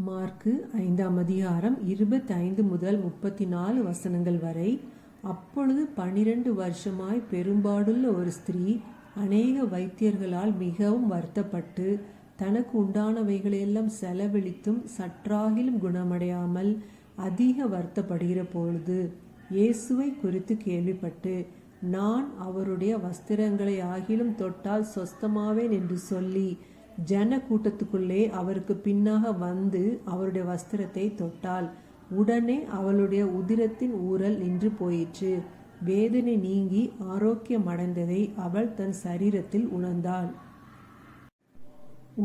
Mark 5ஆம் அதிகாரம் 25 முதல் 34 வசனங்கள் வரை. அப்பொழுது 12 வருஷமாய் பெரும்பாடுள்ள ஒரு ஸ்திரீ அநேக வைத்தியர்களால் மிகவும் வருத்தப்பட்டு தனக்கு உண்டானவைகளையெல்லாம் செலவழித்தும் சற்றாகிலும் குணமடையாமல் அதிக வருத்தப்படுகிற பொழுது இயேசுவை குறித்து கேள்விப்பட்டு, நான் அவருடைய வஸ்திரங்களை ஆகிலும் தொட்டால் சொஸ்தமாவேன் என்று சொல்லி ஜன கூட்டத்துக்குள்ளே அவருக்கு பின்னாக வந்து அவருடைய வஸ்திரத்தை தொட்டாள். உடனே அவளுடைய உதிரத்தின் ஊறல் நின்று போயிற்று. வேதனை நீங்கி ஆரோக்கியமடைந்ததை அவள் தன் சரீரத்தில் உணர்ந்தாள்.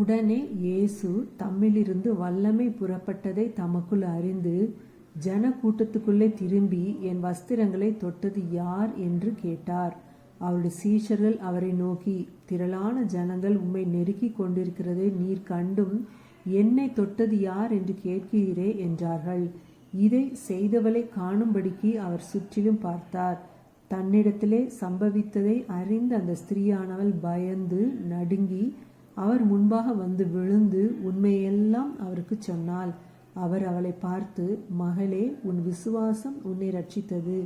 உடனே இயேசு தம்மிலிருந்து வல்லமை புறப்பட்டதை தமக்குள் அறிந்து ஜன கூட்டத்துக்குள்ளே திரும்பி, என் வஸ்திரங்களை தொட்டது யார் என்று கேட்டார். அவருடைய சீஷர்கள் அவரை நோக்கி, திரளான ஜனங்கள் உம்மை நெருக்கி கொண்டிருக்கிறதை நீர் கண்டும் என்னை தொட்டது யார் என்று கேட்கிறீரே என்றார்கள். இதை செய்தவளை காணும்படிக்கு அவர் சுற்றிலும் பார்த்தார். தன்னிடத்திலே சம்பவித்ததை அறிந்த அந்த ஸ்திரீயானவள் பயந்து நடுங்கி அவர் முன்பாக வந்து விழுந்து உண்மையெல்லாம் அவருக்கு சொன்னாள். அவர் அவளை பார்த்து, மகளே, உன் விசுவாசம் உன்னை ரட்சித்தது.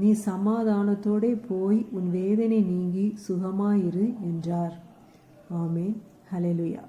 நீ சமாதானத்தோடே போய் உன் வேதனை நீங்கி சுகமாயிரு என்றார். ஆமென். ஹல்லேலூயா.